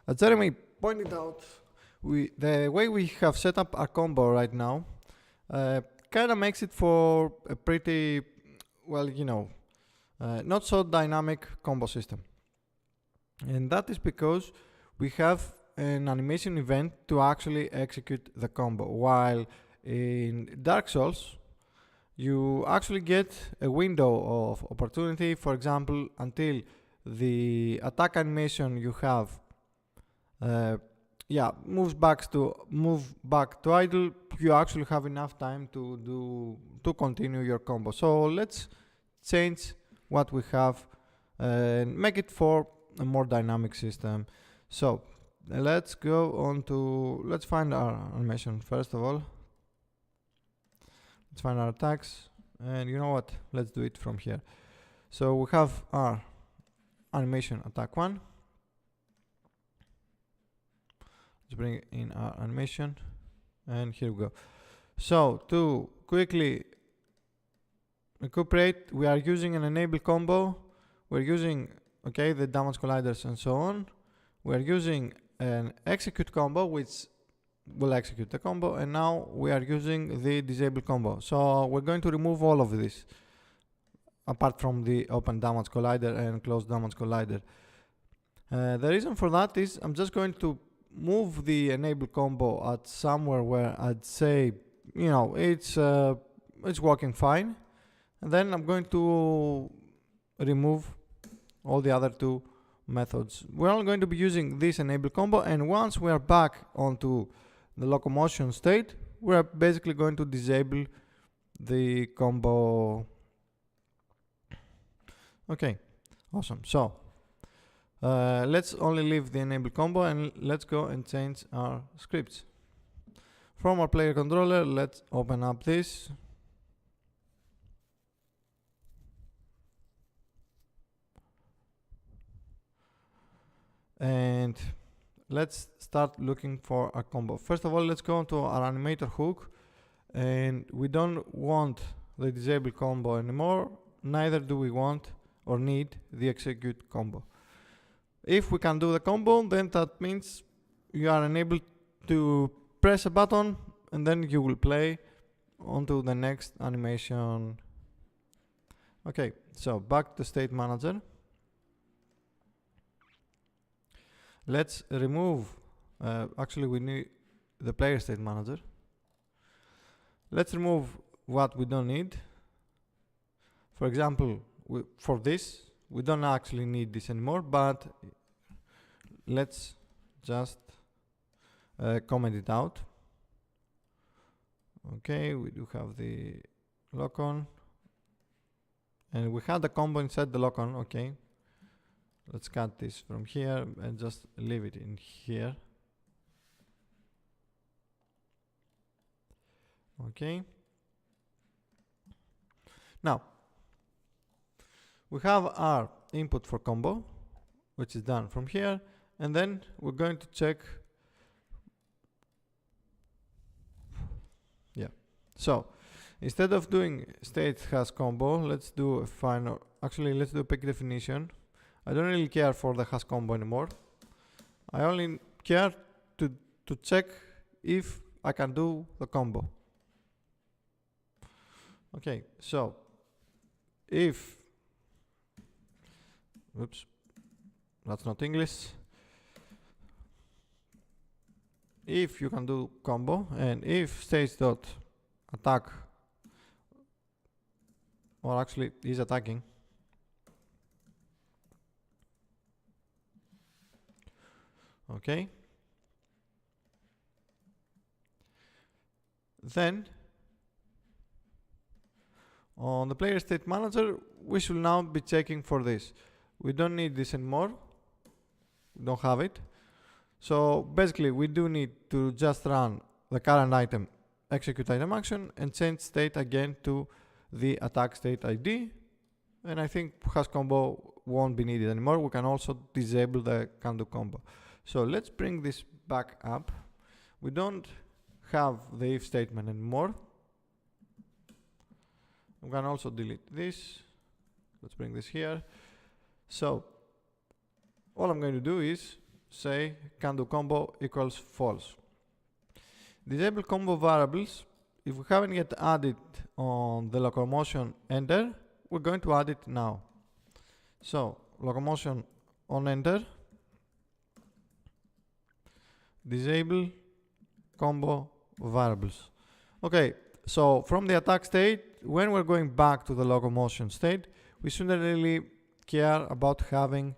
As Jeremy pointed out, the way we have set up our combo right now kind of makes it for a pretty, well, not so dynamic combo system. And that is because we have an animation event to actually execute the combo, while in Dark Souls you actually get a window of opportunity. For example, until the attack animation you have move back to idle, you actually have enough time to continue your combo. So let's change what we have and make it for a more dynamic system. So let's go on to, let's find our animation first of all. Let's find our attacks, and you know what, let's do it from here. So we have our animation attack 1. Let's bring in our animation, and here we go. So to quickly recuperate, we are using an enable combo. We're using the damage colliders and so on. We're using an execute combo, which will execute the combo, and now we are using the disable combo. So we're going to remove all of this, apart from the open damage collider and closed damage collider. The reason for that is I'm just going to move the enable combo at somewhere where I'd say, it's working fine, and then I'm going to remove all the other two methods. We're only going to be using this enable combo, and once we are back onto the locomotion state, we're basically going to disable the combo. Okay, awesome. So let's only leave the enable combo, and let's go and change our scripts. From our player controller, let's open up this. And let's start looking for a combo. First of all, let's go into our animator hook, and we don't want the disable combo anymore, neither do we want or need the execute combo. If we can do the combo, then that means you are enabled to press a button, and then you will play onto the next animation. Okay, so back to State Manager. Let's remove, actually we need the player state manager. Let's remove what we don't need. For example, for this, we don't actually need this anymore, but let's just comment it out. Okay, we do have the lock-on, and we had the combo inside the lock-on. Okay, let's cut this from here and just leave it in here. Okay. Now, we have our input for combo, which is done from here, and then we're going to check. Yeah. So, instead of doing state has combo, let's do a final. Actually, let's do a pick definition. I don't really care for the has combo anymore. I only care to check if I can do the combo. Okay, so if, oops, that's not English. If you can do combo, and if stage.attack, or actually is attacking, okay, then on the player state manager, we should now be checking for this. We don't need this anymore. We don't have it. So basically, we do need to just run the current item, execute item action, and change state again to the attack state ID. And I think has combo won't be needed anymore. We can also disable the can do combo. So let's bring this back up. We don't have the if statement anymore. We can also delete this. Let's bring this here. So all I'm going to do is say can do combo equals false. Disable combo variables. If we haven't yet added on the locomotion enter, we're going to add it now. So locomotion on enter, disable combo variables. Okay, so from the attack state, when we're going back to the locomotion state, we shouldn't really care about having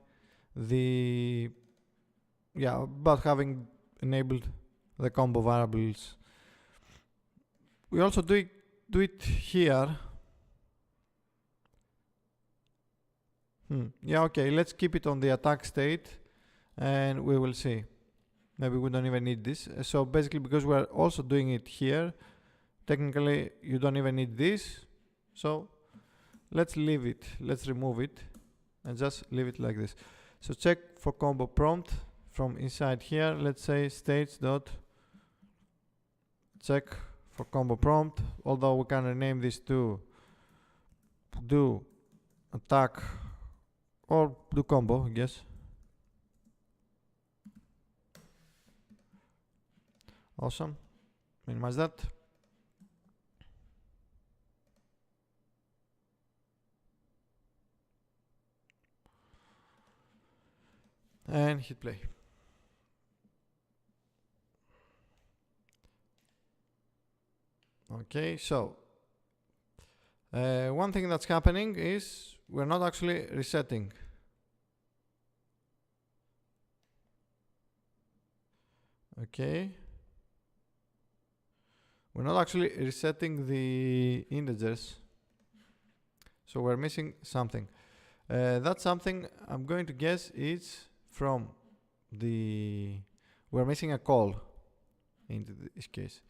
having enabled the combo variables. We also do it here. Yeah, okay, let's keep it on the attack state and we will see. Maybe we don't even need this. So basically, because we're also doing it here, technically you don't even need this. So let's leave it, let's remove it and just leave it like this. So check for combo prompt from inside here. Let's say states dot check for combo prompt, although we can rename this to do attack or do combo, I guess. Awesome. Minimize that. And hit play. Okay, so one thing that's happening is we're not actually resetting. Okay. We're not actually resetting the integers. So we're missing something. That something, I'm going to guess, is from the... We're missing a call into this case.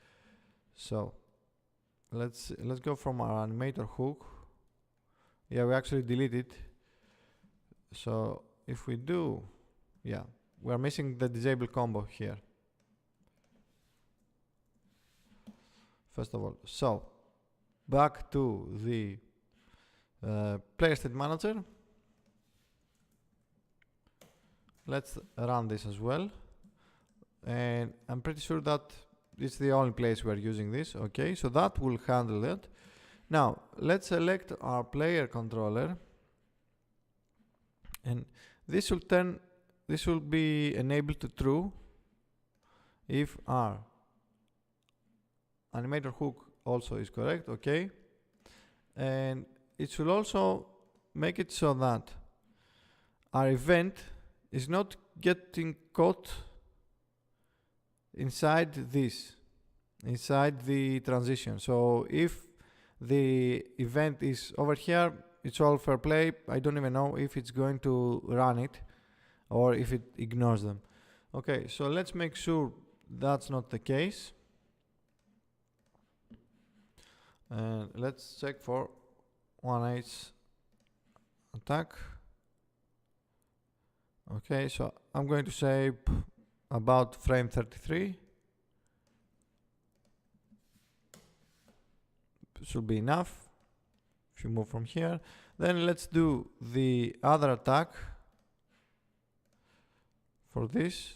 So let's go from our animator hook. Yeah, we actually delete it. So if we do, yeah, we're missing the disable combo here. First of all, so back to the player state manager. Let's run this as well. And I'm pretty sure that it's the only place we're using this. Okay, so that will handle it. Now, let's select our player controller. And this will be enabled to true if our animator hook also is correct. Okay. And it should also make it so that our event is not getting caught inside this, inside the transition. So if the event is over here, it's all fair play. I don't even know if it's going to run it or if it ignores them. Okay, so let's make sure that's not the case. And let's check for 1H attack. Okay, so I'm going to say about frame 33. Should be enough. If you move from here, then let's do the other attack for this.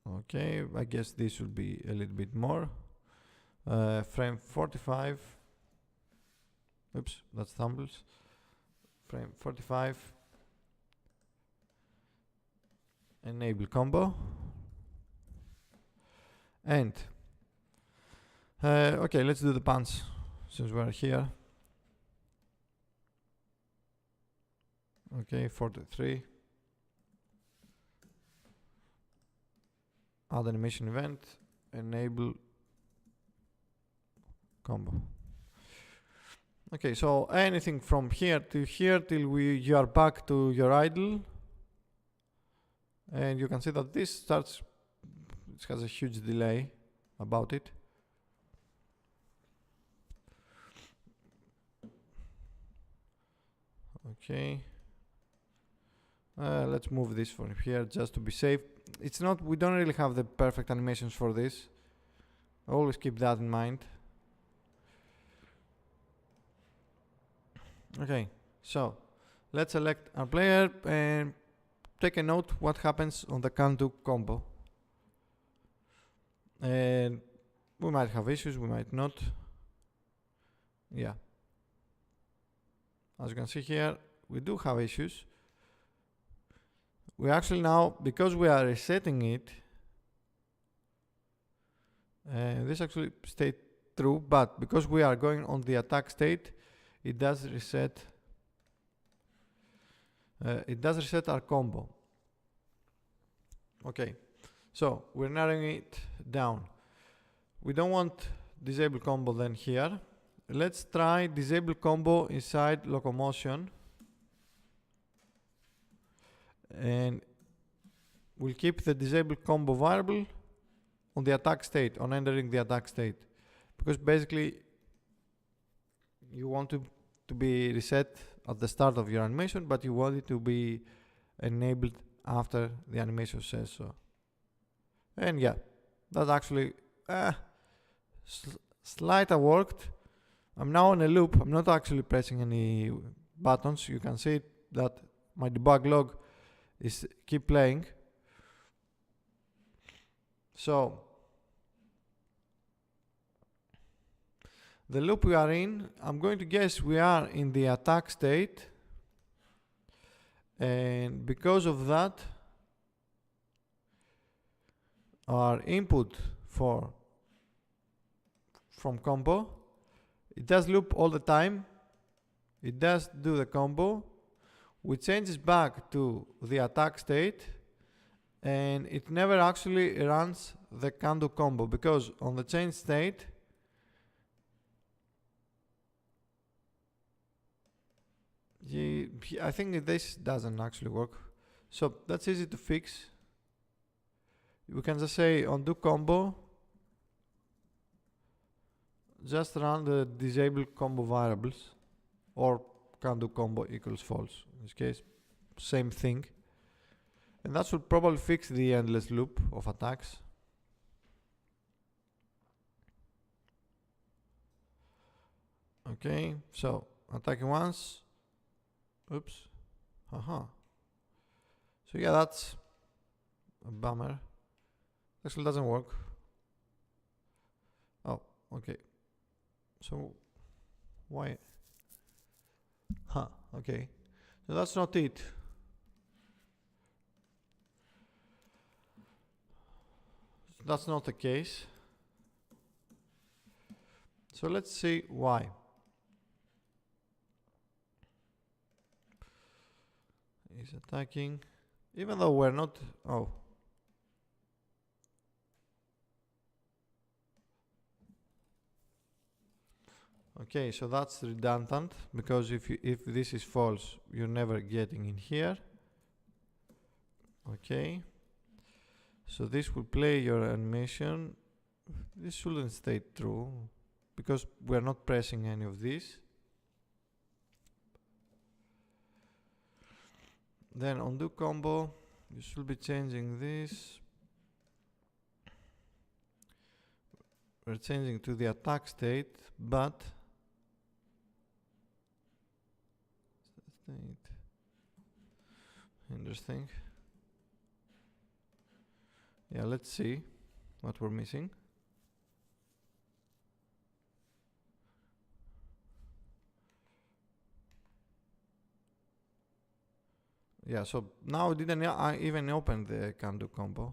Okay, I guess this should be a little bit more. Frame 45. Oops, that's tumbles. Frame 45. Enable combo. And okay, let's do the punch since we're here. Okay, 43. Add animation event, enable combo. Okay, so anything from here to here till you are back to your idle. And you can see that this starts, it has a huge delay about it. Okay. Let's move this from here just to be safe. It's not, we don't really have the perfect animations for this. Always keep that in mind. Okay, so let's select our player and take a note what happens on the can do combo. And we might have issues, we might not. Yeah. As you can see here, we do have issues. We actually now, because we are resetting it, this actually stayed true, but because we are going on the attack state, it does reset. It does reset our combo. Okay, so we're narrowing it down. We don't want disable combo then here. Let's try disable combo inside locomotion. And we'll keep the disable combo variable on the attack state, on entering the attack state. Because basically you want to be reset at the start of your animation, but you want it to be enabled after the animation says so. And yeah, that actually slightly worked. I'm now in a loop. I'm not actually pressing any buttons. You can see that my debug log is keep playing. So the loop we are in, I'm going to guess we are in the attack state, and because of that our input from combo, it does loop all the time, it does do the combo, we changes back to the attack state, and it never actually runs the can do combo, because on the change state I think this doesn't actually work. So that's easy to fix. We can just say undo combo, just run the disable combo variables, or can do combo equals false. In this case, same thing. And that should probably fix the endless loop of attacks. Okay, so attacking once. Oops. Haha. So yeah, that's a bummer. Actually doesn't work. Oh, okay. So why? Huh, okay. So that's not it. That's not the case. So let's see why. He's attacking, even though we're not. Oh. Okay, so that's redundant, because if this is false, you're never getting in here. Okay. So this will play your animation. This shouldn't stay true, because we're not pressing any of these. Then undo combo, you should be changing this. We're changing to the attack state, but interesting. Yeah, let's see what we're missing. Yeah, so now I didn't even open the can do combo.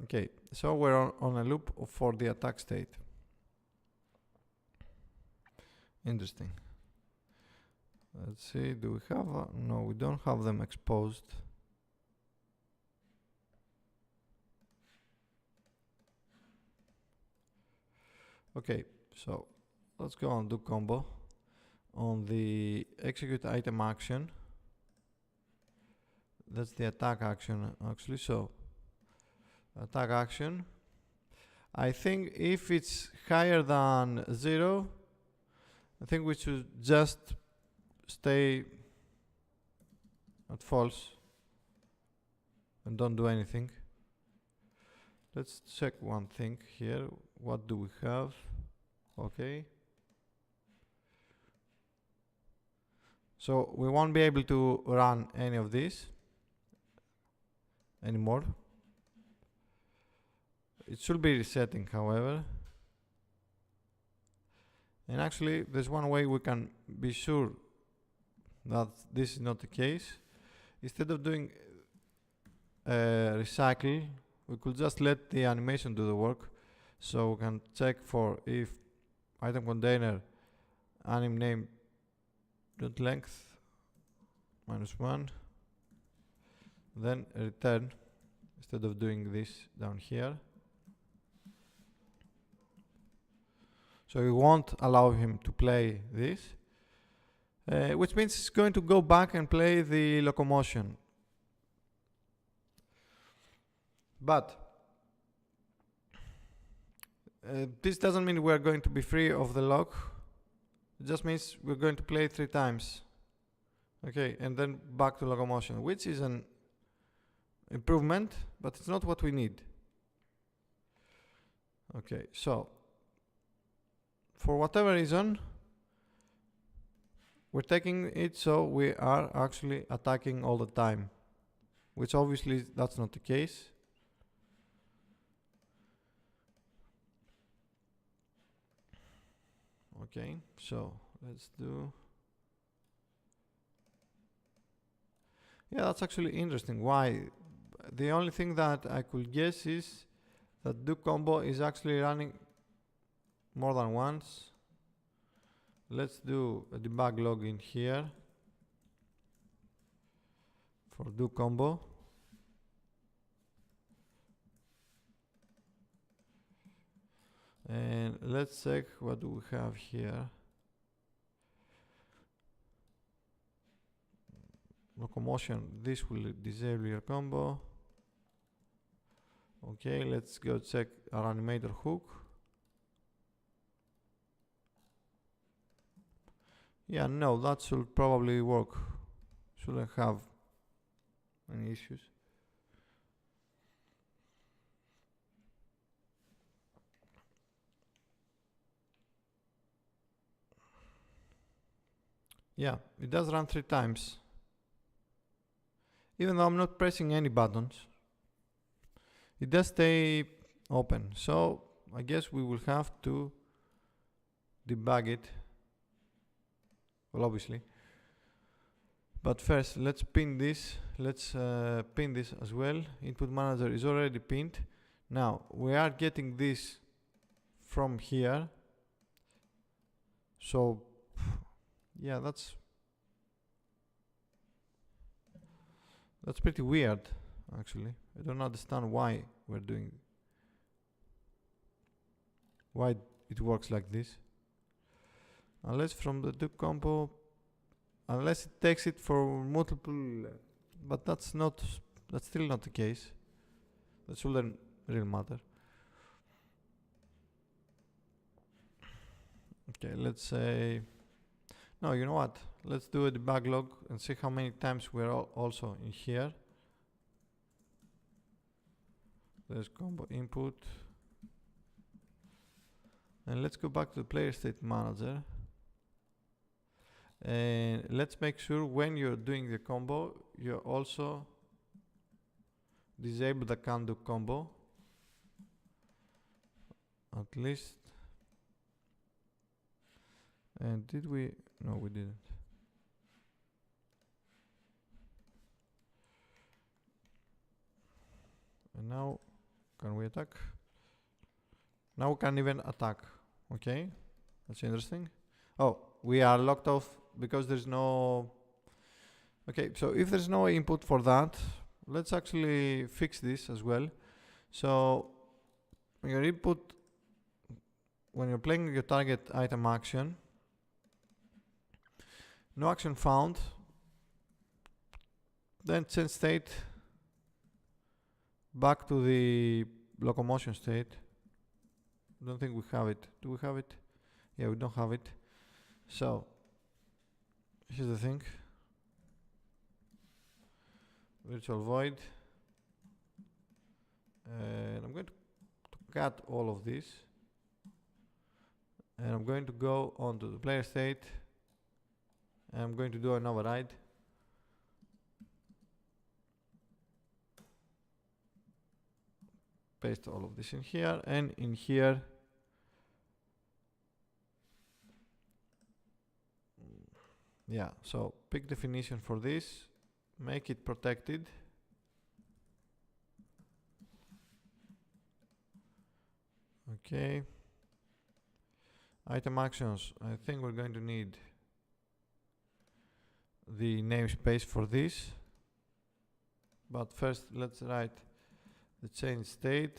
Okay, so we're on a loop for the attack state. Interesting. Let's see, do we have no, we don't have them exposed. Okay, so let's go and do combo on the execute item action. That's the attack action actually. So attack action, I think if it's higher than 0, I think we should just stay at false and don't do anything. Let's check one thing here. What do we have? Okay. So we won't be able to run any of this anymore. It should be resetting, however. And actually, there's one way we can be sure that this is not the case. Instead of doing recycle, we could just let the animation do the work. So we can check for if item container anim name dot length -1, then return instead of doing this down here. So we won't allow him to play this, which means it's going to go back and play the locomotion. But this doesn't mean we're going to be free of the lock. It just means we're going to play 3 times. Okay, and then back to locomotion, which is an improvement, but it's not what we need. Okay, so for whatever reason, we're taking it so we are actually attacking all the time, which obviously that's not the case. Okay, so let's do... Yeah, that's actually interesting. Why? The only thing that I could guess is that do combo is actually running more than once. Let's do a debug log in here for do combo. And let's check what do we have here. Locomotion, this will disable your combo. Okay, let's go check our animator hook. Yeah, no, that should probably work. Shouldn't have any issues. Yeah, it does run 3 times. Even though I'm not pressing any buttons, it does stay open. So I guess we will have to debug it. Well, obviously. But first, let's pin this. Let's pin this as well. Input manager is already pinned. Now, we are getting this from here. So, yeah, that's pretty weird, actually. I don't understand why we're doing... why it works like this. Unless from the do combo, unless it takes it for multiple, but that's still not the case. That shouldn't really matter. Okay, let's say, no, you know what? Let's do a debug log and see how many times we're also in here. There's combo input. And let's go back to the player state manager. And let's make sure when you're doing the combo, you also disable the can do combo. At least. And did we? No, we didn't. And now, can we attack? Now we can even attack. Okay, that's interesting. Oh, we are locked off because there's no... Okay, so if there's no input for that, let's actually fix this as well. So your input, when you're playing your target item action, no action found, then change state back to the locomotion state. Don't think we have it. Do we have it? Yeah, we don't have it. So here's the thing. Virtual void. And I'm going to cut all of this. And I'm going to go onto the player state. And I'm going to do an override. Paste all of this in here, and in here yeah, so pick definition for this, make it protected, okay. Item actions, I think we're going to need the namespace for this, but first let's write the change state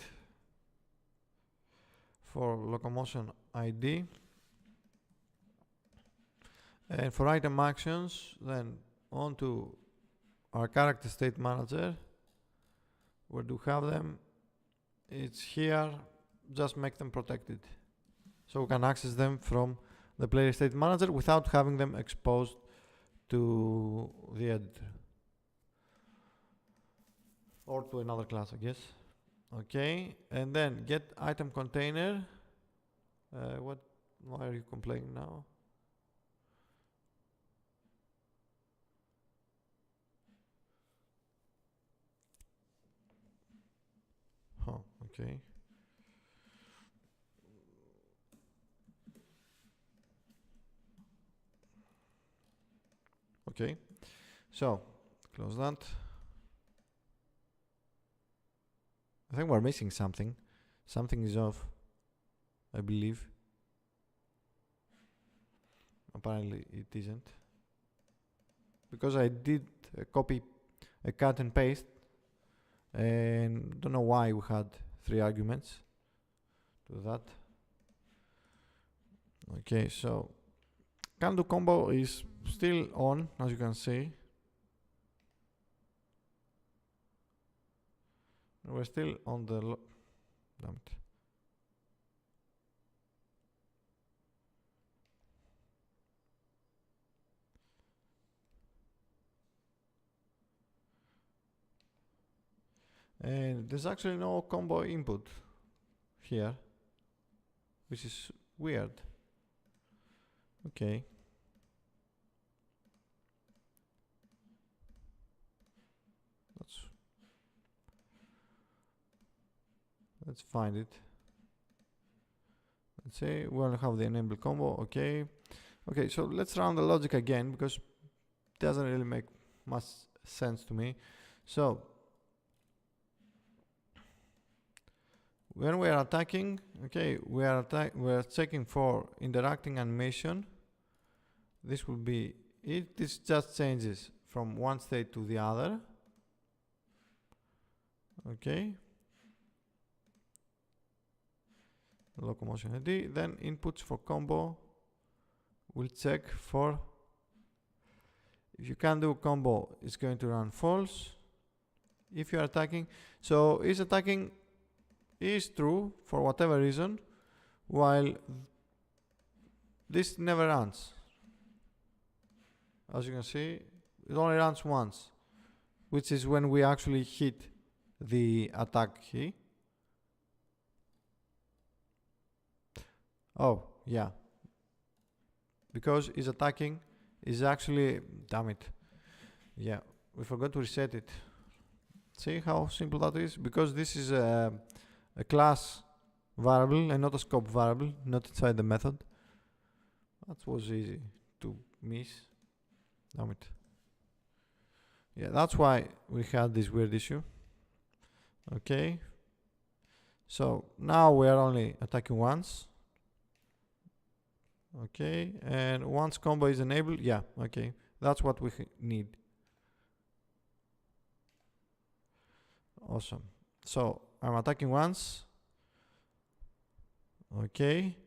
for locomotion ID. And for item actions, then onto our character state manager. Where do we have them? It's here, just make them protected. So we can access them from the player state manager without having them exposed to the editor. Or to another class, I guess. Okay, and then get item container. Why are you complaining now? Oh, okay. Okay, so close that. I think we're missing something. Something is off, I believe. Apparently it isn't. Because I did a cut and paste, and don't know why we had 3 arguments to that. Okay, so can do combo is still on, as you can see. We're still on the damn it. And there's actually no combo input here, which is weird. Okay. Let's find it. Let's say we only have the enable combo. Okay. Okay, so let's run the logic again because it doesn't really make much sense to me. So when we are attacking, okay, we are checking for interacting animation. This will be it. This just changes from one state to the other. Okay. Locomotion ID. Then inputs for combo. We'll check for if you can do combo, it's going to run false. If you are attacking, so is attacking is true for whatever reason, while this never runs. As you can see, it only runs once, which is when we actually hit the attack key. Oh, yeah. Because is attacking is actually, damn it. Yeah, we forgot to reset it. See how simple that is? Because this is a class variable and not a scope variable, not inside the method. That was easy to miss. Damn it. Yeah, that's why we had this weird issue. Okay. So now we are only attacking once. Okay, and once combo is enabled, yeah, okay, that's what we need. Awesome. So I'm attacking once. Okay,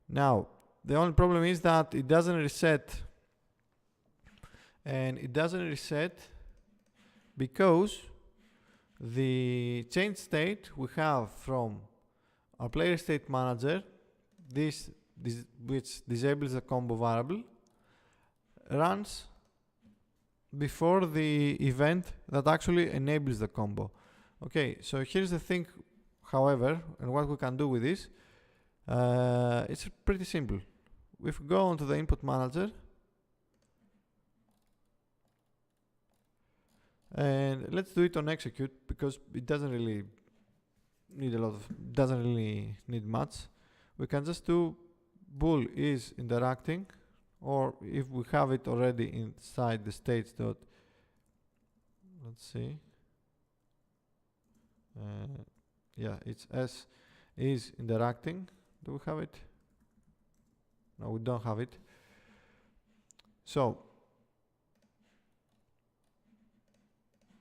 now the only problem is that it doesn't reset, and it doesn't reset because the change state we have from our player state manager, this which disables the combo variable, runs before the event that actually enables the combo. Okay, so here's the thing, however, and what we can do with this. It's pretty simple. If we go onto the input manager and let's do it on execute because it doesn't really need much. We can just do bool is interacting, or if we have it already inside the states dot, let's see, yeah, it's s is interacting. Do we have it? No, we don't have it. So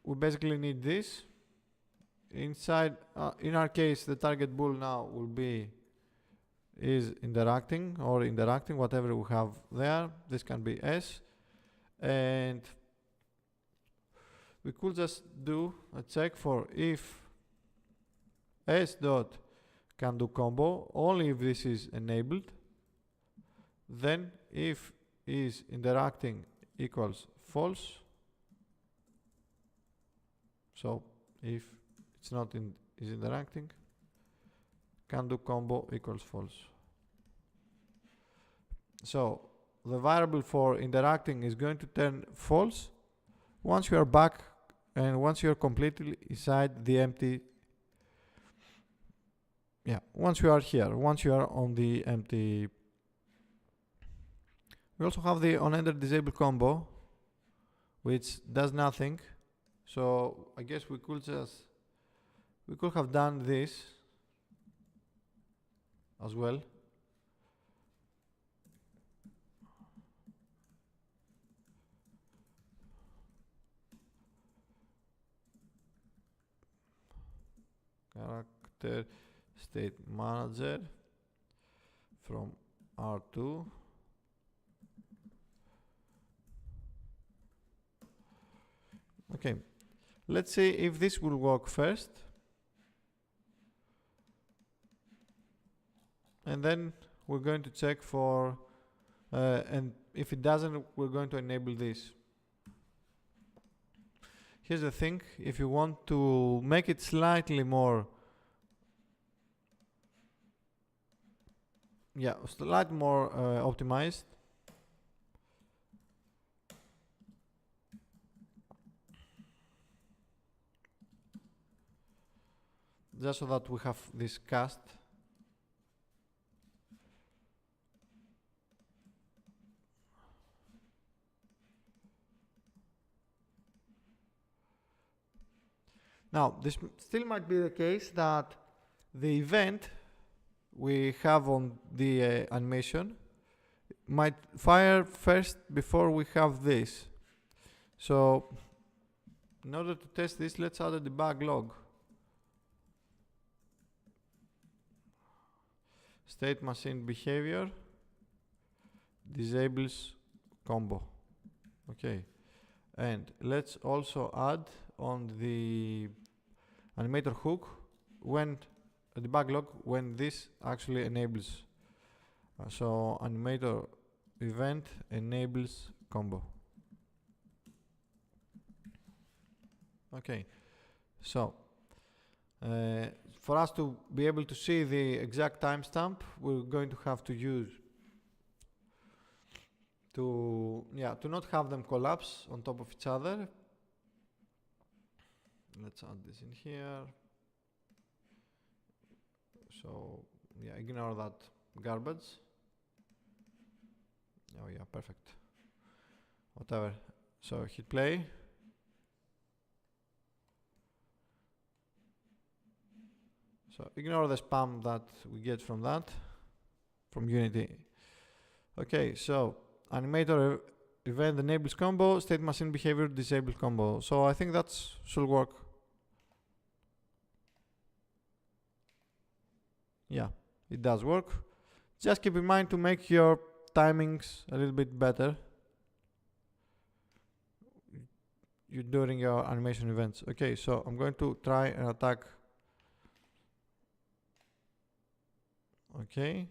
we basically need this inside. In our case, the target bool now will be is interacting or interacting, whatever we have there. This can be s, and we could just do a check for if s dot can do combo only if this is enabled. Then if is interacting equals false. So if it's not is interacting, can do combo equals false. So the variable for interacting is going to turn false once you are back and once you are completely inside the empty. Yeah, once you are here, once you are on the empty. We also have the onEnter disable combo, which does nothing. So I guess we could have done this as well. Character state manager from R2. Okay, let's see if this will work first. And then we're going to check for, and if it doesn't, we're going to enable this. Here's the thing, if you want to make it slightly more, optimized, just so that we have this cast. Now, this still might be the case that the event we have on the animation might fire first before we have this. So, in order to test this, let's add a debug log. State machine behavior disables combo. Okay, and let's also add on the animator hook when a debug log when this actually enables. So animator event enables combo. Okay, so for us to be able to see the exact timestamp, we're going to have to use to not have them collapse on top of each other. Let's add this in here. So yeah, ignore that garbage. Oh yeah, perfect. Whatever. So hit play. So ignore the spam that we get from that, from Unity. Okay, so animator event enables combo, state machine behavior disable combo. So I think that should work. Yeah, it does work. Just keep in mind to make your timings a little bit better during your animation events. Okay, so I'm going to try and attack. Okay,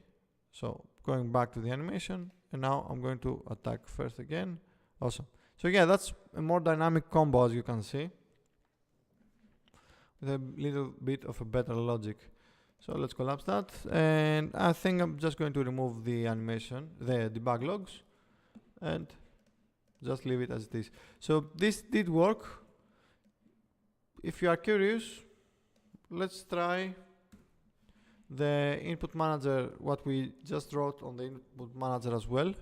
so going back to the animation, and now I'm going to attack first again. Awesome. So yeah, that's a more dynamic combo, as you can see, with a little bit of a better logic. So let's collapse that, and I think I'm just going to remove the animation, the debug logs, and just leave it as it is. So this did work. If you are curious, let's try the input manager, what we just wrote on the input manager as well,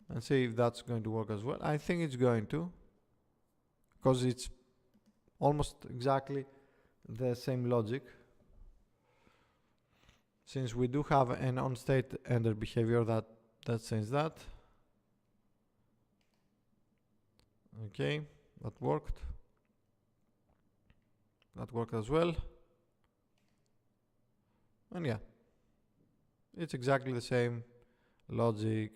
and see if that's going to work as well. I think it's going to, because it's almost exactly the same logic, since we do have an on-state ender behavior that says that. Okay, that worked. That worked as well. And yeah, it's exactly the same logic.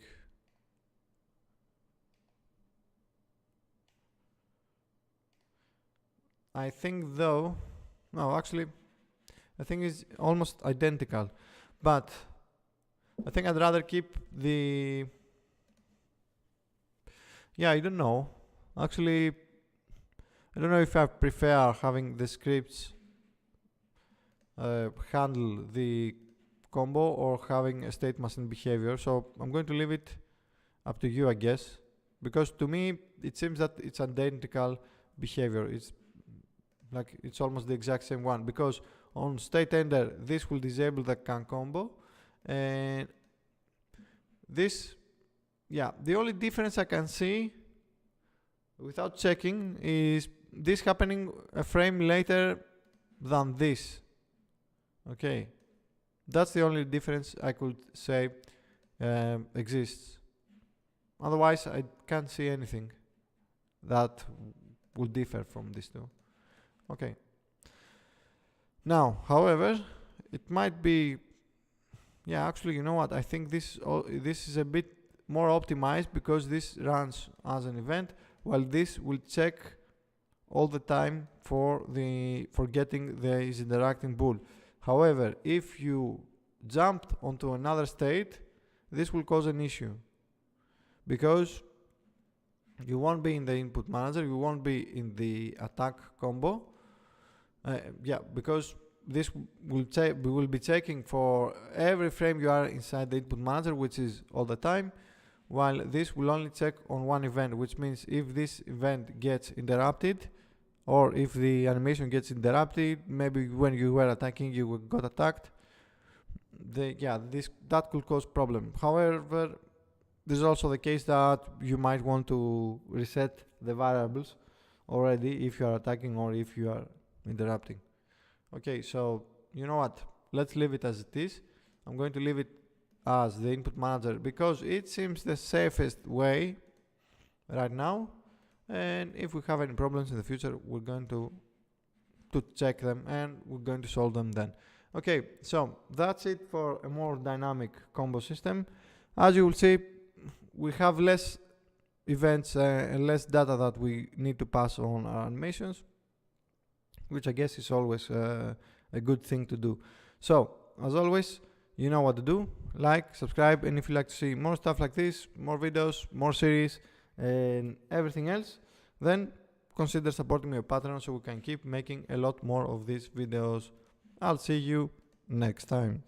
I think though, no, actually, I think it's almost identical, but I think I'd rather keep the, yeah, I don't know. Actually, I don't know if I prefer having the scripts handle the combo or having a state machine behavior. So I'm going to leave it up to you, I guess, because to me it seems that it's identical behavior. It's like it's almost the exact same one, because on state ender this will disable the can combo, and this, yeah, the only difference I can see without checking is this happening a frame later than this. Okay, that's the only difference I could say exists. Otherwise, I can't see anything that would differ from these two. Okay. Now, however, it might be, yeah, actually, you know what? I think this is a bit more optimized, because this runs as an event, while this will check all the time for getting this interacting bool. However, if you jumped onto another state, this will cause an issue, because you won't be in the input manager, you won't be in the attack combo. Yeah, because this we will be checking for every frame you are inside the input manager, which is all the time, while this will only check on one event, which means if this event gets interrupted, or if the animation gets interrupted, maybe when you were attacking you got attacked, that could cause problem. However, there's also the case that you might want to reset the variables already if you are attacking or if you are interrupting. Okay, so you know what? Let's leave it as it is. I'm going to leave it as the input manager because it seems the safest way right now. And if we have any problems in the future, we're going to check them and we're going to solve them then. Okay, so that's it for a more dynamic combo system. As you will see, we have less events and less data that we need to pass on our animations, which I guess is always a good thing to do. So, as always, you know what to do. Like, subscribe, and if you like to see more stuff like this, more videos, more series, and everything else, then consider supporting me on Patreon so we can keep making a lot more of these videos. I'll see you next time.